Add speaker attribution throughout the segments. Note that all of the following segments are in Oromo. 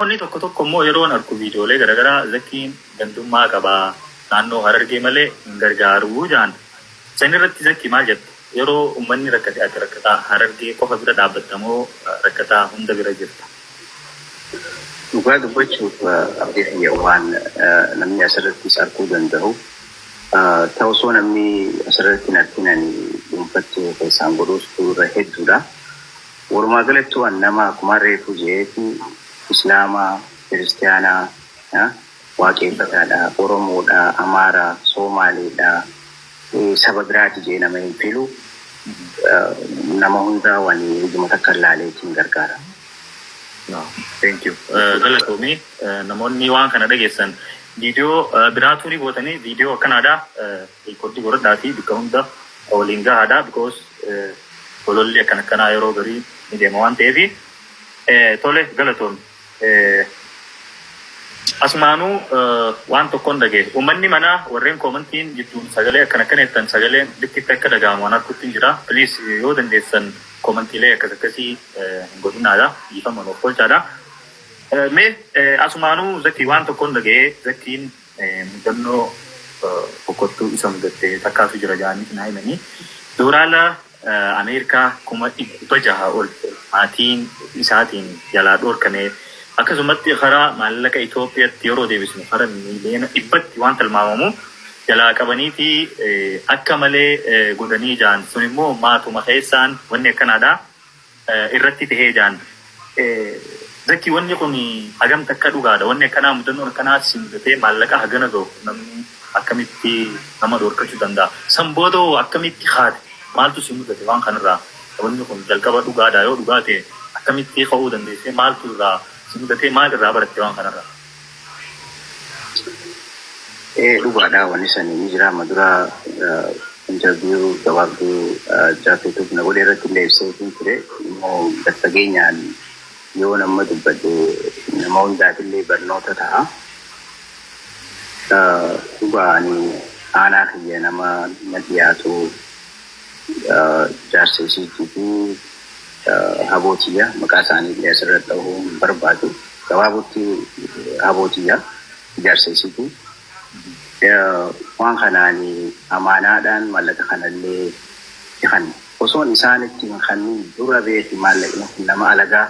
Speaker 1: Onni tokko immoo yeroon arku viidiyoolee garaagaraa zakkiin gandummaa qabaa naannoo Harargee malee hin gargaaruu jaan. San irratti zakki maal jettu? Yeroo uummanni rakkate ati rakkataa Harargee qofa bira dhaabbattamoo rakkataa hunda bira jirta?
Speaker 2: Dhugaa dubbachuuf abdii waan namni asirrattis arguu danda'u. Ta'usoo namni asirratti narkinan dhuunfattee keessaan godhuustu irra hedduudha. Walumaa galatti waan nama akkuma reefu jeetu Islama, Kiristiyaanaa, waaqeffataadha, Oromoodha, Amaaraa, Somaaliidha, saba biraati jee nama hin filu nama hundaa waan hojii takka ilaaleetiin gargaara.
Speaker 1: Thank you. Galatoomii namoonni waan kana dhageessan viidiyoo biraatu ni gootanii viidiyoo akkanaadha koddii godhadhaatii bakka hunda waliin gahaadha because gololli akkanaa yeroo garii ni deema waan ta'eef tole galatoomii. Asmaanuu waan tokkoon dhagee uummanni manaa warreen koomantiin jidduun sagalee akkana jettan sagaleen dikkitti akka dhaga'amu waan harkutti jira. Please yoo dandeessan koomantiilee akkasii hin godhinaadha dhiifaman of oolchaadha. Mee Asmaanuu zakkii waan tokkoon dhagee zakkiin mudannoo bokkottuu isa mudattee takkaatu jira jedhanii naa himanii dooraala Ameerikaa 600 ol maatiin isaatiin jalaa dhoorkame. Akkasumatti karaa maallaqa Itoophiyaatti yeroo deebisnu karaa miiliyoona 100 waan tilmaamamu jalaa qabaniiti akka malee godhanii jaan sun immoo maatuma keessaan wanni akkanaadha irratti tahee jaan zakki wanni kun hagam takka dhugaadha wanni akkanaa mudannoon akkanaa simdatee maallaqa hagana ga'u namni akkamitti nama dhoorkachuu danda'a san booda akkamitti haate maaltu si mudate waan kanarraa wanni kun jalqaba dhugaadha yoo dhugaate akkamitti ka'uu dandeessee maaltu irraa simdatee maal irraa baratte waan kanarraa?
Speaker 2: Dhugaadhaa wanni sanii ni jira madura interview gabaabduu jaafetuuf na godhe irratti illee ibseetiin ture immoo gaffageenyaan yoo nama dubbadde nama hundaatillee barnoota ta'a. Dhugaani aanaa kiyya nama na dhiyaatu jaarsa isiitii fi habootiya maqaa isaanii illee asirra ta'uu barbaadu. Gabaabutti habootiya jaarsa isiitii. Waan kanaani amaanaadhaan maallaqa kanallee kan osoon isaanitti kan dura beeti maallaqni nama alagaa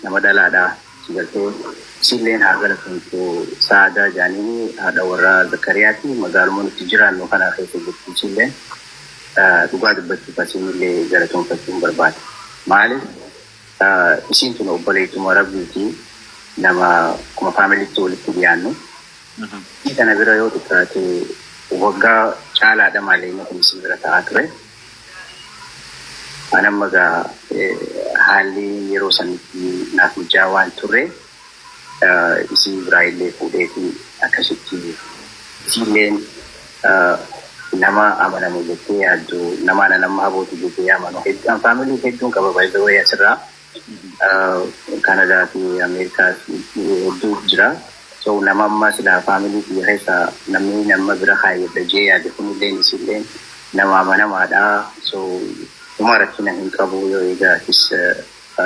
Speaker 2: nama dhalaadhaa sigaltee isilleen haa galatantu saadaa jaanii haadha warraa Zakariyaati magaaluma nuti jiraannu kanaa keessa jirtu isilleen dhugaa dubbachuuf asinillee galatoonfachuun barbaada. Maaliif isiin tun obboleettuma rabbiiti nama kuma faamiliitti walitti dhiyaannu. Kana bira yoo xiqqaate waggaa caalaadha malee inni isin bira ta'aa ture. Anamma gaa haalli yeroo sanitti naaf mijaa waan turre isin biraa illee fuudheeti akkasitti isilleen nama amanamu jettee yaaddu nama habootu jettee yaamanu hedduun faamilii hedduun qaba baay'ee wayii asirraa Kanadaa fi Ameerikaa hedduu jira. So nama amma sila family fi keessa namni nama bira haayedha jee yaade kunillee isillee nama amanamaadha. So uma rakkina hin qabu yoo eegaatis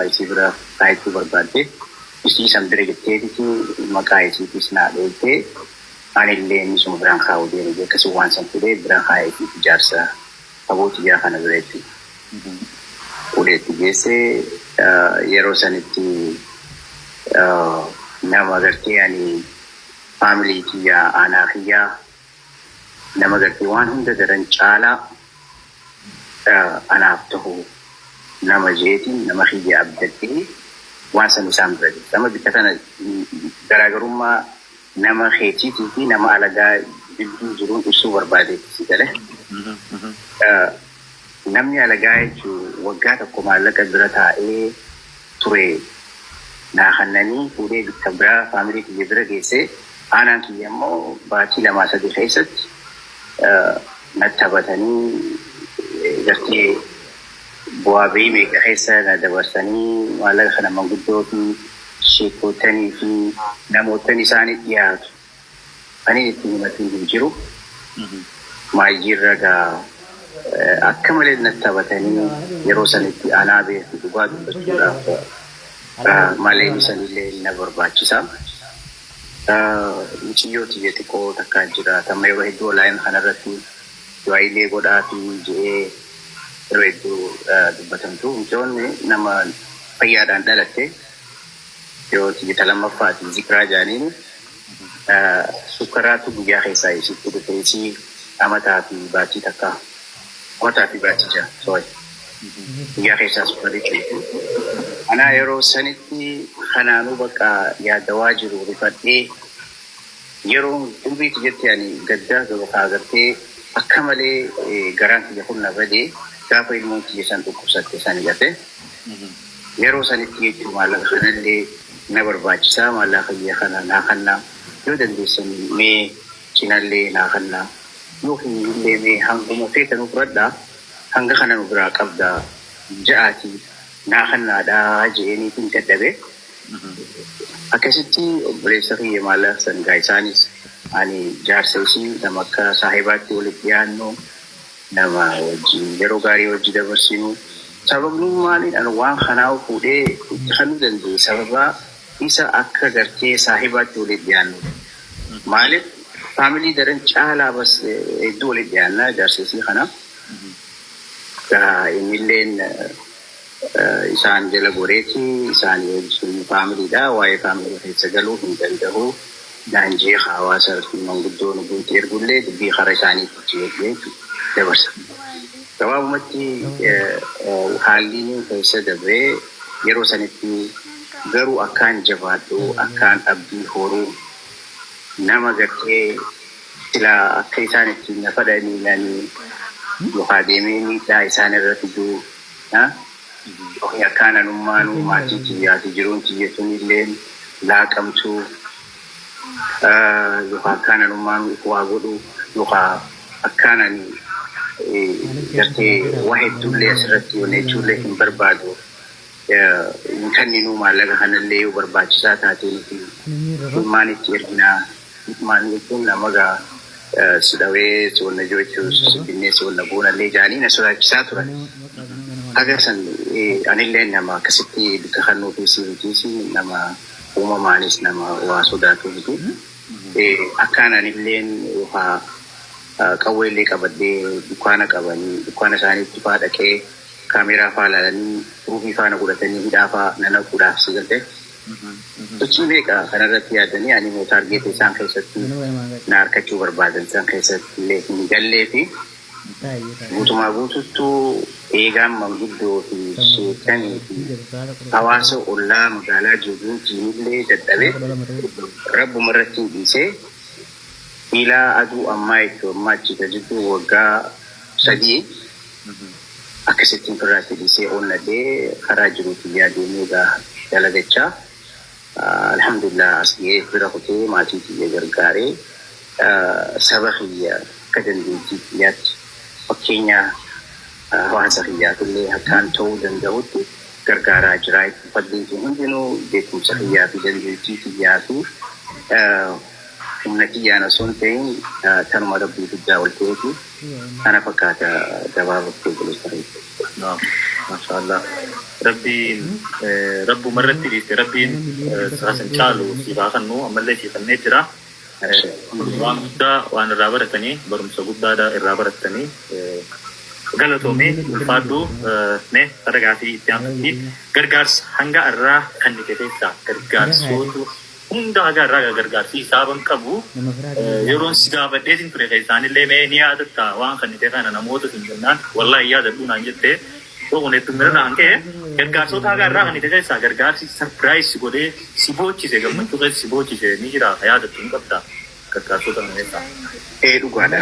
Speaker 2: isii bira haayechuu barbaadde isii san bira jetteetitti maqaa isiitis naa dheettee anillee misuma biraan kaa'u deeme akkasii waan san fudhee biraan haayeetiif jaarsa habootiyaa kana bireetti fuudheetti geessee yeroo sanitti nama gartee ani family kiyya aanaa kiyya nama gartee waan hunda daran caalaa anaaf ta'u nama jeetiin nama kiyya abdattee waan san isaan bira jirti. Nama bikka kana garaagarummaa nama keetiitii fi nama alagaa gidduu jiruun ibsuu barbaadeetti si gale. Namni alagaa jechuun waggaa tokko maallaqa bira taa'ee ture. Naannanii fuudhee bikka biraa faamilii kiyya bira geessee aanaan kiyya immoo baatii 2-3 keessatti nattaphatanii gartee bu'aa bahii meeqa keessa na dabarsanii maallaqa kana manguddoo fi sheekotanii fi namootni isaanii dhiyaatu. Ani itti himatiin hin jiru. Maayyiirra gaa akka malee nataphatanii yeroo sanitti aanaa beeku dhugaa dubbachuudhaaf malee sanillee na barbaachisa. Mucayyooti xiqqoo takkaan jira. Tamma yeroo hedduu online kanarratti du'aayilee godhaa fi jedhee yeroo hedduu dubbatamtu. Mucayyoonni nama fayyaadhaan dhalatte yoo tiyya lammaffaati zikiraa jaaniin sukkaraatu guyyaa keessaa isitti dhufeesii amataa fi baatii takka amataa fi baatii jira sorry guyyaa keessaa sukkarichi anaa yeroo sanitti kanaanuu bakka yaadawaa jiru rifadhee yeroo dhumbiitti jetti ani gaddaa gabaa agartee akka malee garaan kiyya kun na badee gaafa ilmoon kiyya san dhukkubsatte san hidhate yeroo sanitti jechuun maallaqa kanallee na barbaachisaa maallaqa kiyya kana naa kannaa yoo dandeessan mee cinallee naa kannaa yookiin illee mee hanguma feetanuu fudhadhaa hanga kana nu biraa qabdaa ja'aati naa kannaadhaa je'eniitiin dadhabe akkasitti obboleessa kiyya maallaqa san gaa isaanis ani jaarsa isii nama akka saahibaatti walitti dhiyaannu nama wajjin yeroo gaarii wajji dabarsinu sababnummaaniidhaan waan kanaa fuudhee itti kannuu danda'e sababaa isa akka gartee saahibaatti walitti dhiyaannu maaliif faamilii daran caalaa bas hedduu walitti dhiyaannaa jaarsa isii kana innilleen isaan jala goreeti isaan wajjin faamiliidha waa'ee faamilii keessa galuu hin danda'u daanjee hawaasa fi manguddoon guutii ergullee dubbii kara isaaniitti jeeqee dabarsa. Gabaabumatti haalli keessa dabree yeroo sanitti garuu akkaan jabaadhu akkaan abdii horuu nama gartee sila akka isaan ittiin na fadhanii nanii yookaan deemee miidhaa isaan irra fiduu yookiin akkaan anummaanuu maatii kiyyaati jiruun kiyyatuun illee laaqamtuu yookaan akkaan anummaanuu waa godhu yookaan akkaan ani gartee waa hedduullee asirratti wanneechuullee hin barbaadu. Kanninuu maallaqa kanallee yoo barbaachisaa taatee nuti maanitti erginaa maal jechuun nama gaa si dhawee si wanna jechuus si binnee si wanna boonallee jaanii na sodaachisaa turan. Agarsan anillee nama akkasitti bika kannuu fi siitiisi nama uumamaanis nama waa sodaatu bitu. Akkaan anilleen yookaan qawweellee qabadhee dukkaana qabanii dukkaana isaaniitti faa dhaqee kaameeraa faa ilaalanii ruufii faana godhatanii hidhaafaa nanaquudhaaf si galte. Sochii meeqa kanarratti yaadanii ani immoo taargeeta isaan keessatti na harkachuu barbaadan isaan keessatti illee hin gallee fi guutumaa guututtuu eegaan manguddoo fi sheekanii fi hawaasa ollaa magaalaa Jibuutiin illee dadhabee rabbuma irratti hin dhiisee ilaa aduu ammaa jechuun ammaa achiita jidduu waggaa 3 akkasittiin firraatti dhiisee onnadhee karaa jiruutti yaadamee dalagachaa alhamdulillah as ga'ee bira kutee maatii kiyya gargaaree saba kiyya akka dandeettii kiyyaatti fakkeenya hawaasa kiyyaatullee akkaan ta'uu danda'utti gargaaraa jira. Fadhiitiin hundinuu beekumsa kiyyaa fi dandeettii kiyyaa fi humna kiyyaan osoo hin ta'in tanuma rabbii guddaa ol ta'eetu kana fakkaata gabaabatti obboleessa.
Speaker 1: Maashaallah. Rabbuma irratti dhiiste rabbiin saasan caalu si baasannu ammallee siifannee jira. Waan guddaa waan irraa baratanii barumsa guddaa irraa baratanii galatoomee ulfaadhu sadagaa fi itti aansutti gargaarsa hanga irraa kan ni keessaa gargaarsootu hunda agarraa gargaarsi isaaban qabu yeroon si gaafadheetiin ture keessaanillee mee ni yaadatta waan kan ni kana namoota hin jennaan wallahi yaadadhu naan jettee Oone tumirraan kee gargaarsota agarraa kan keessaa gargaarsi surprise godhee si boochise gammachuu keessa si boochise ni jira yaadatu hin qabda gargaarsota keessaa.
Speaker 2: Dhugaadha.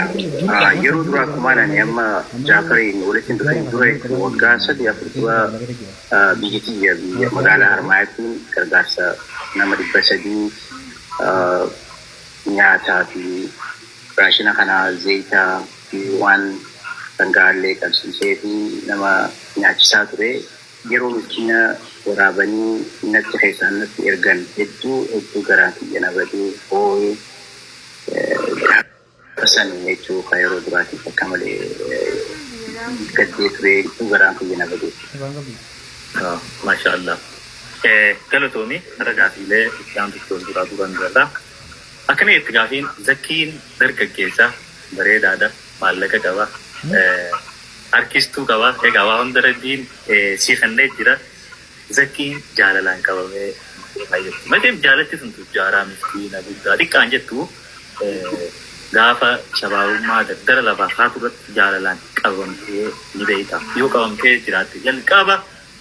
Speaker 2: Yeroo duraa akkuma nani amma Jaafariin walitti dhufeen dura waggaa 3-4 biyya magaalaa Harmaayaatti gargaarsa nama 300 nyaataa fi raashina kanaa zayitaa fi waan Tangaalee qabsiisee fi nama nyaachisaa ture yeroo miskiina waraabanii natti keessaan natti ergan hedduu garaa kiyya nabadee hoo'ee kasan jechuu ka yeroo duraatiif akka malee gaddee ture hedduu garaa kiyya nabadee.
Speaker 1: Maashaallah. galatoomii ragaafiilee itti aantutti ol duraa duran jirra. Akkana itti gaafiin zakkiin dargaggeessa bareedaadha maallaqa qaba harkistuu qaba egaa waa hunda rabbiin siifannee jira zakkiin jaalalaan qabamee fayyadu. Mateef jaalatti sun tujjaaraa miskiina guddaa xiqqaan jettu gaafa shabaabummaa daddara lafaa haatu irratti jaalalaan qabamtee ni beekta. Yoo qabamtee jiraatte jalqaba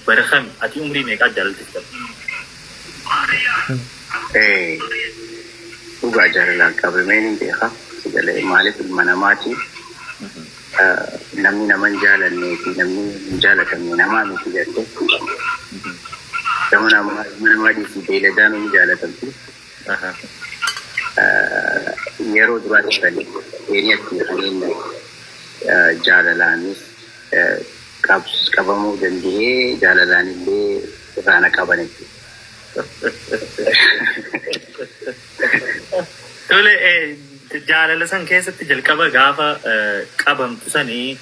Speaker 1: bara kam ati umrii meeqaa jaalalti qabdi?
Speaker 2: Dhugaa jaalalaan qabamee ni beeka. Sagalee maaliif ilma namaati namni nama hin jaalannee fi namni hin jaalatamne namaa miti jette. Gama namaa dhiisii beeyladaan ni jaalatamti. Yeroo duraatti fali eenyatti faliin jaalalaanis qabamuu danda'ee jaalalaan illee irraana qabanitti.
Speaker 1: Tole jaalala san keessatti jalqaba gaafa qabamtu sanii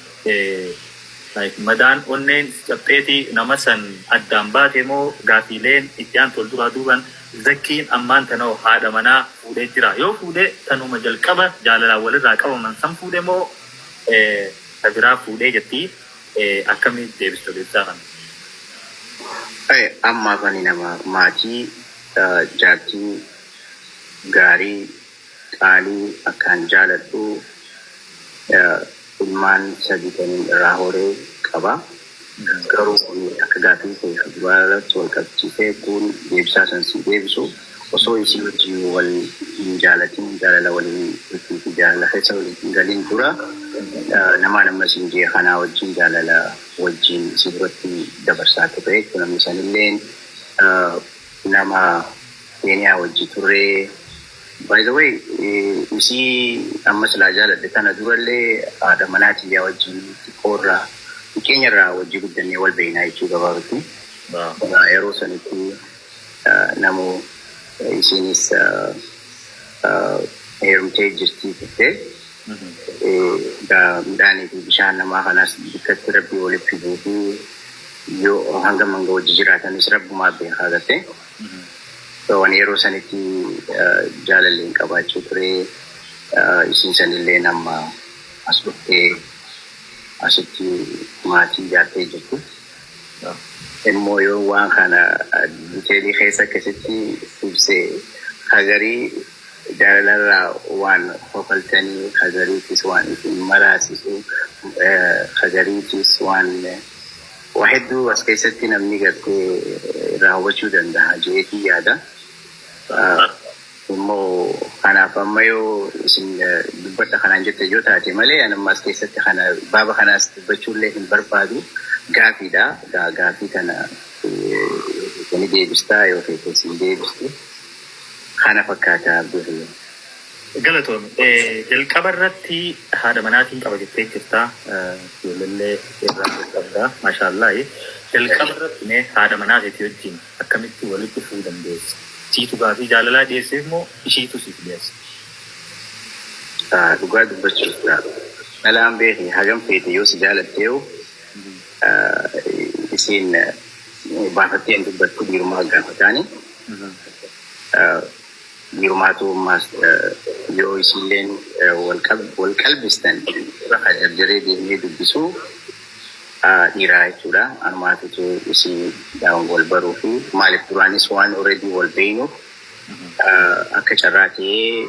Speaker 1: madaan onneen cabxeetii nama san addaan baate moo gaafiileen itti aantu ol duraa duuban zakkiin ammaan tanoo haadha manaa fuudhee jira. Yoo fuudhee tanuma jalqaba jaalalaan walirraa qabaman san fuudhee moo biraa fuudhee jettii akkamiin deebistu deebisaa kana?
Speaker 2: Amma fani nama maatii jaartii gaarii qaalii akkaan jaaladhu ilmaan sadii kanneen irraa horee qaba. Garuu akka gaafii keessa dubarratti wal qabsiisee kun deebisaa san si deebisu osoo isin wajjin wal hin jaalatin jaalala waliin fi jaalala keessa waliin hin galin dura nama isin jee kanaa wajjin jaalala wajjin isin irratti dabarsaa ture. Namni sanillee nama Keeniyaa wajji turree. By the way, isii ammas laa jaaladhe kana durallee haadha manaatii yaa wajjin xiqqoorraa keenyarraa wajji guddannee wal beeknaa jechuu gabaabatti. Yeroo sanitti namoo isinis heerumtee jirtii turte. Midhaanii fi bishaan namaa kanas bikkatti rabbii walitti fiduu fi yoo hanga manga wajji jiraatanis rabbumaa beekaa gatte. Waan yeroo sanitti jaalalleen qabaachuu ture isin sanillee nama as dhuftee asitti maatii ijaartee jirtu. Immoo yoo waan kana diteelii keessa akkasitti ibsee hagarii jaalalarraa waan hofaltanii hagariitis waan isin maraasisu hagariitis waan hedduu as keessatti namni gartee raawwachuu danda'a jeetii yaada. Immoo kanaaf amma yoo isin dubbadha kanaan jette yoo taate malee anammas keessatti kana baaba kanaas dubbachuullee hin barbaadu gaafiidha. Gaafii kana ni deebistaa yoo feete isin deebistu kana fakkaataa birrii.
Speaker 1: Galatoon jalqaba irratti haadha manaatiin qaba jettee jirta. Ijoollee irraa qabda maashaallah. Jalqaba irratti mee haadha manaatii wajjin akkamitti walitti dhufuu dandeessa? Siitu gaafii jaalalaa dhiyeesseef moo ishiitu siif dhiyeesse?
Speaker 2: Dhugaa dubbachuudha. Dhalaan beekni hagam feete yoo si jaalatteewu isiin baafattee hin dubbattu dhiirumaa gaafataani. Dhiirumaatu ammaas yoo isiilleen wal qalbistan jarjaree deemnee dubbisuu dhiiraa jechuudha. Anumaatitu isii wal baruu fi maaliif duraanis waan already wal beeynuuf akka carraa ta'ee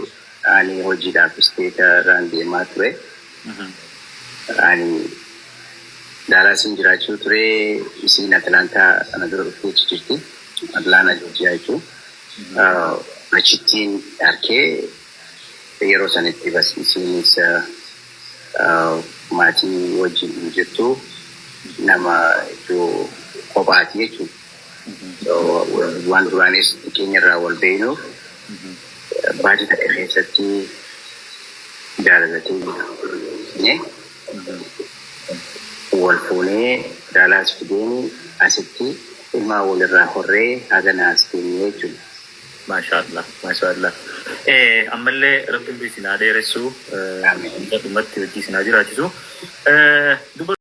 Speaker 2: ani hojiidhaaf isteeta irraan deemaa ture. Ani Daalaasiin jiraachuu ture isiin Atlaantaa ana dura dhuftee jirti. Atlaantaa Joorjiyaa jechuudha. Achittiin arkee yeroo sanitti bas isiinis maatii wajjin jirtu. Nama iddoo kophaati jechuudha. Waan duraanis keenyarraa wal beeynuuf baadii ta'e keessatti jaalalatee jira. Wal fuunee Daalaas fideeni asitti ilmaa walirraa horree haganaas kennee jechuudha.
Speaker 1: Maashaallah, maashaallah. Ammallee rabbiin biisinaa dheeressuu dhumatti hojii sinaa jiraachisu.